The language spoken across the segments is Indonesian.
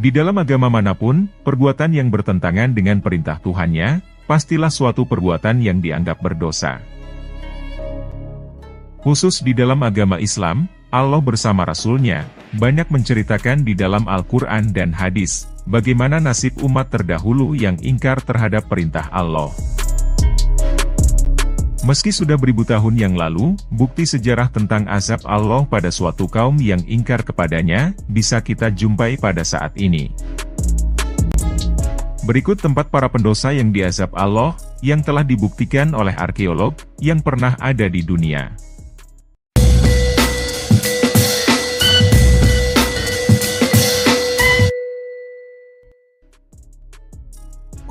Di dalam agama manapun, perbuatan yang bertentangan dengan perintah Tuhannya, pastilah suatu perbuatan yang dianggap berdosa. Khusus di dalam agama Islam, Allah bersama Rasul-Nya, banyak menceritakan di dalam Al-Quran dan hadis, bagaimana nasib umat terdahulu yang ingkar terhadap perintah Allah. Meski sudah beribu tahun yang lalu, bukti sejarah tentang azab Allah pada suatu kaum yang ingkar kepadanya, bisa kita jumpai pada saat ini. Berikut tempat para pendosa yang diazab Allah, yang telah dibuktikan oleh arkeolog, yang pernah ada di dunia.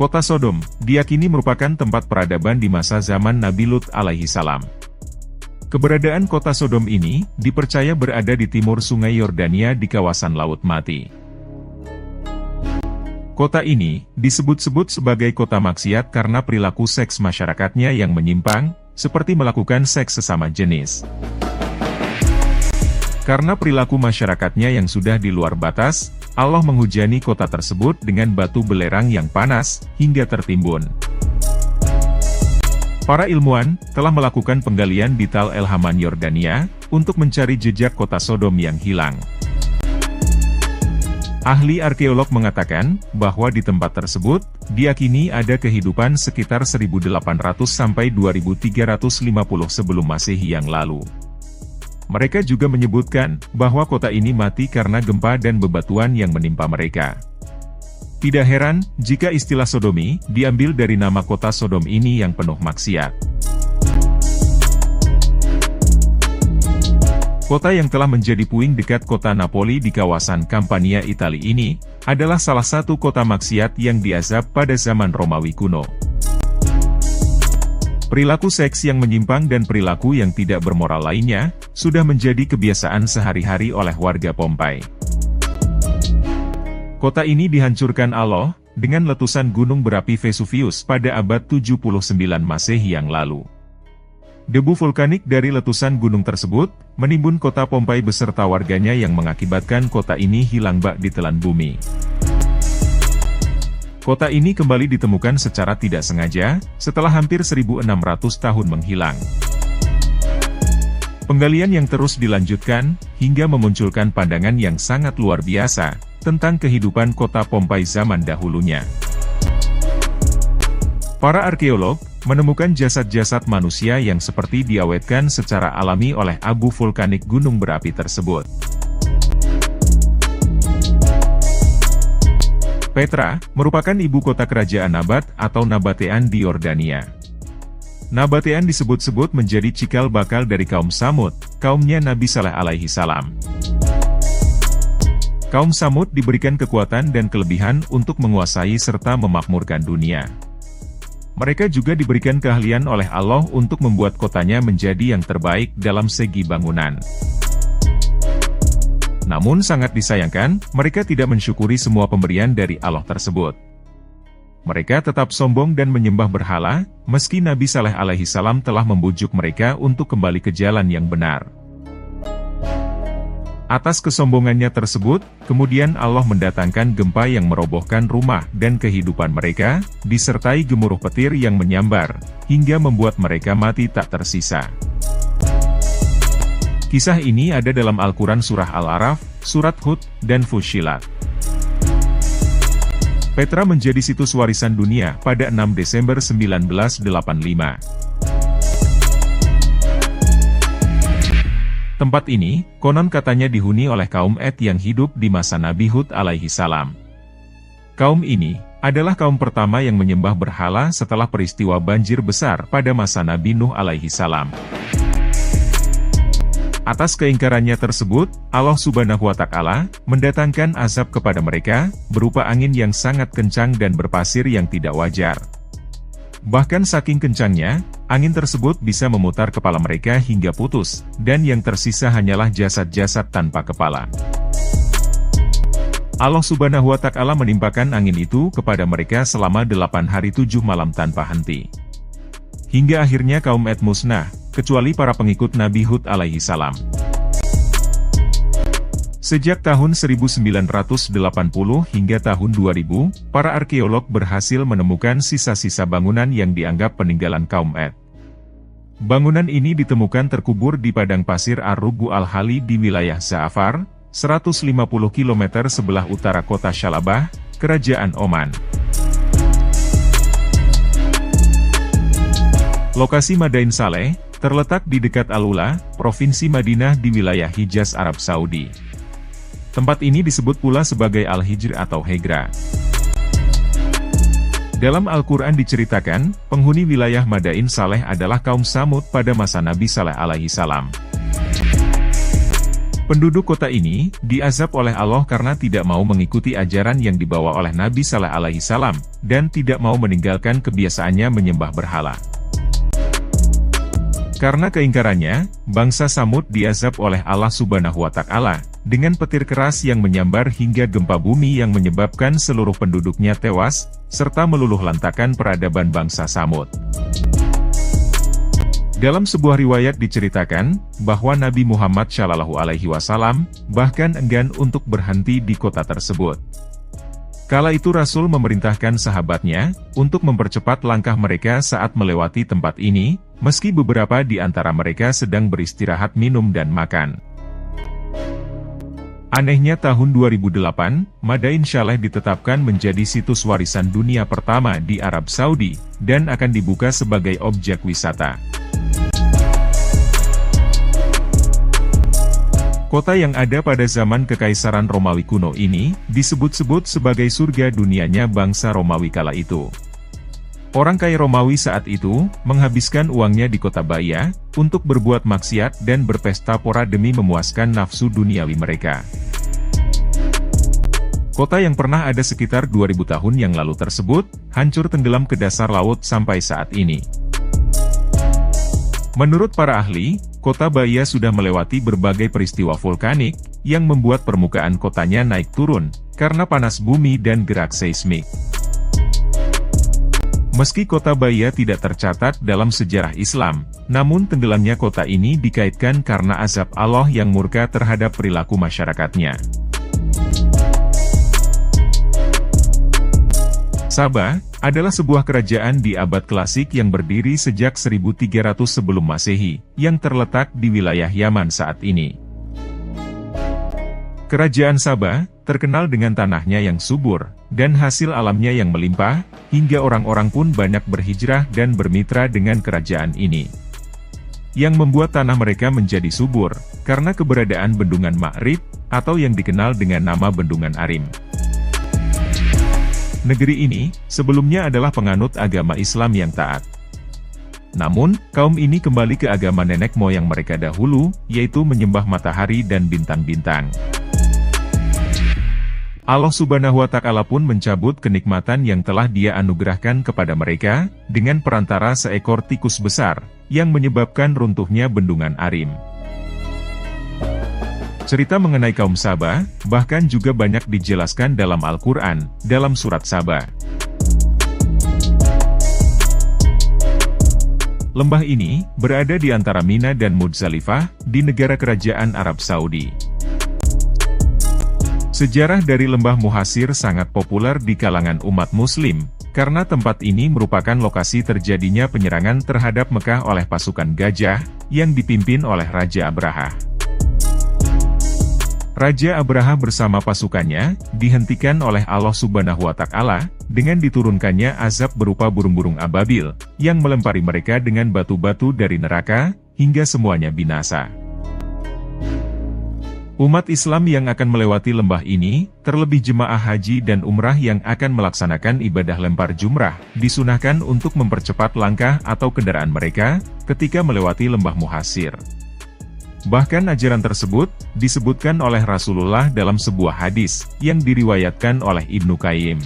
Kota Sodom, diyakini merupakan tempat peradaban di masa zaman Nabi Lut alaihi salam. Keberadaan kota Sodom ini, dipercaya berada di timur sungai Yordania di kawasan Laut Mati. Kota ini, disebut-sebut sebagai kota maksiat karena perilaku seks masyarakatnya yang menyimpang, seperti melakukan seks sesama jenis. Karena perilaku masyarakatnya yang sudah di luar batas, Allah menghujani kota tersebut dengan batu belerang yang panas, hingga tertimbun. Para ilmuwan telah melakukan penggalian di Tal El Haman Yordania, untuk mencari jejak kota Sodom yang hilang. Ahli arkeolog mengatakan, bahwa di tempat tersebut, diyakini ada kehidupan sekitar 1800 sampai 2350 sebelum Masehi yang lalu. Mereka juga menyebutkan, bahwa kota ini mati karena gempa dan bebatuan yang menimpa mereka. Tidak heran, jika istilah Sodomi, diambil dari nama kota Sodom ini yang penuh maksiat. Kota yang telah menjadi puing dekat kota Napoli di kawasan Campania, Italia ini, adalah salah satu kota maksiat yang diazab pada zaman Romawi kuno. Perilaku seks yang menyimpang dan perilaku yang tidak bermoral lainnya, sudah menjadi kebiasaan sehari-hari oleh warga Pompei. Kota ini dihancurkan Allah, dengan letusan gunung berapi Vesuvius pada abad 79 Masehi yang lalu. Debu vulkanik dari letusan gunung tersebut, menimbun kota Pompei beserta warganya yang mengakibatkan kota ini hilang bak ditelan bumi. Kota ini kembali ditemukan secara tidak sengaja, setelah hampir 1600 tahun menghilang. Penggalian yang terus dilanjutkan, hingga memunculkan pandangan yang sangat luar biasa, tentang kehidupan kota Pompei zaman dahulunya. Para arkeolog, menemukan jasad-jasad manusia yang seperti diawetkan secara alami oleh abu vulkanik gunung berapi tersebut. Petra, merupakan ibu kota kerajaan Nabat atau Nabatean di Yordania. Nabatean disebut-sebut menjadi cikal bakal dari kaum Samud, kaumnya Nabi Saleh alaihi salam. Kaum Samud diberikan kekuatan dan kelebihan untuk menguasai serta memakmurkan dunia. Mereka juga diberikan keahlian oleh Allah untuk membuat kotanya menjadi yang terbaik dalam segi bangunan. Namun sangat disayangkan, mereka tidak mensyukuri semua pemberian dari Allah tersebut. Mereka tetap sombong dan menyembah berhala, meski Nabi Saleh alaihi salam telah membujuk mereka untuk kembali ke jalan yang benar. Atas kesombongannya tersebut, kemudian Allah mendatangkan gempa yang merobohkan rumah dan kehidupan mereka, disertai gemuruh petir yang menyambar, hingga membuat mereka mati tak tersisa. Kisah ini ada dalam Al-Quran Surah Al-Araf, Surat Hud, dan Fussilat. Petra menjadi situs warisan dunia pada 6 Desember 1985. Tempat ini, konon katanya dihuni oleh kaum Ed yang hidup di masa Nabi Hud alaihi salam. Kaum ini, adalah kaum pertama yang menyembah berhala setelah peristiwa banjir besar pada masa Nabi Nuh alaihi salam. Atas keingkarannya tersebut, Allah Subhanahu wa Ta'ala mendatangkan azab kepada mereka, berupa angin yang sangat kencang dan berpasir yang tidak wajar. Bahkan saking kencangnya, angin tersebut bisa memutar kepala mereka hingga putus, dan yang tersisa hanyalah jasad-jasad tanpa kepala. Allah Subhanahu wa Ta'ala menimpakan angin itu kepada mereka selama 8 hari 7 malam tanpa henti. Hingga akhirnya kaum Ed musnah, kecuali para pengikut Nabi Hud alaihi salam. Sejak tahun 1980 hingga tahun 2000, para arkeolog berhasil menemukan sisa-sisa bangunan yang dianggap peninggalan kaum Ad. Bangunan ini ditemukan terkubur di padang pasir Ar-Rubu Al-Hali di wilayah Za'afar, 150 km sebelah utara kota Shalabah, Kerajaan Oman. Lokasi Madain Saleh, terletak di dekat Al-Ula, Provinsi Madinah di wilayah Hijaz, Arab Saudi. Tempat ini disebut pula sebagai Al-Hijr atau Hegra. Dalam Al-Quran diceritakan, penghuni wilayah Madain Saleh adalah kaum Samud pada masa Nabi Saleh alaihi salam. Penduduk kota ini diazab oleh Allah karena tidak mau mengikuti ajaran yang dibawa oleh Nabi Saleh alaihi salam, dan tidak mau meninggalkan kebiasaannya menyembah berhala. Karena keingkarannya, bangsa Samud diazab oleh Allah Subhanahu wa Ta'ala, dengan petir keras yang menyambar hingga gempa bumi yang menyebabkan seluruh penduduknya tewas, serta meluluh lantakan peradaban bangsa Samud. Dalam sebuah riwayat diceritakan, bahwa Nabi Muhammad SAW bahkan enggan untuk berhenti di kota tersebut. Kala itu Rasul memerintahkan sahabatnya, untuk mempercepat langkah mereka saat melewati tempat ini, meski beberapa di antara mereka sedang beristirahat minum dan makan. Anehnya tahun 2008, Madain Saleh ditetapkan menjadi situs warisan dunia pertama di Arab Saudi, dan akan dibuka sebagai objek wisata. Kota yang ada pada zaman Kekaisaran Romawi kuno ini, disebut-sebut sebagai surga dunianya bangsa Romawi kala itu. Orang kaya Romawi saat itu, menghabiskan uangnya di kota Baia, untuk berbuat maksiat dan berpesta pora demi memuaskan nafsu duniawi mereka. Kota yang pernah ada sekitar 2000 tahun yang lalu tersebut, hancur tenggelam ke dasar laut sampai saat ini. Menurut para ahli, kota Baia sudah melewati berbagai peristiwa vulkanik, yang membuat permukaan kotanya naik turun, karena panas bumi dan gerak seismik. Meski kota Baia tidak tercatat dalam sejarah Islam, namun tenggelamnya kota ini dikaitkan karena azab Allah yang murka terhadap perilaku masyarakatnya. Sabah adalah sebuah kerajaan di abad klasik yang berdiri sejak 1300 sebelum Masehi, yang terletak di wilayah Yaman saat ini. Kerajaan Sabah terkenal dengan tanahnya yang subur, dan hasil alamnya yang melimpah, hingga orang-orang pun banyak berhijrah dan bermitra dengan kerajaan ini. Yang membuat tanah mereka menjadi subur, karena keberadaan Bendungan Ma'rib, atau yang dikenal dengan nama Bendungan Arim. Negeri ini, sebelumnya adalah penganut agama Islam yang taat. Namun, kaum ini kembali ke agama nenek moyang mereka dahulu, yaitu menyembah matahari dan bintang-bintang. Allah Subhanahu wa Ta'ala pun mencabut kenikmatan yang telah Dia anugerahkan kepada mereka, dengan perantara seekor tikus besar, yang menyebabkan runtuhnya Bendungan Arim. Cerita mengenai kaum Sabah, bahkan juga banyak dijelaskan dalam Al-Quran, dalam surat Sabah. Lembah ini, berada di antara Mina dan Muzdalifah, di negara kerajaan Arab Saudi. Sejarah dari lembah Muhasir sangat populer di kalangan umat Muslim, karena tempat ini merupakan lokasi terjadinya penyerangan terhadap Mekah oleh pasukan Gajah, yang dipimpin oleh Raja Abraha. Raja Abraha bersama pasukannya, dihentikan oleh Allah Subhanahu wa Ta'ala, dengan diturunkannya azab berupa burung-burung ababil, yang melempari mereka dengan batu-batu dari neraka, hingga semuanya binasa. Umat Islam yang akan melewati lembah ini, terlebih jemaah haji dan umrah yang akan melaksanakan ibadah lempar jumrah, disunahkan untuk mempercepat langkah atau kendaraan mereka, ketika melewati lembah Muhasir. Bahkan ajaran tersebut, disebutkan oleh Rasulullah dalam sebuah hadis, yang diriwayatkan oleh Ibnu Qayyim.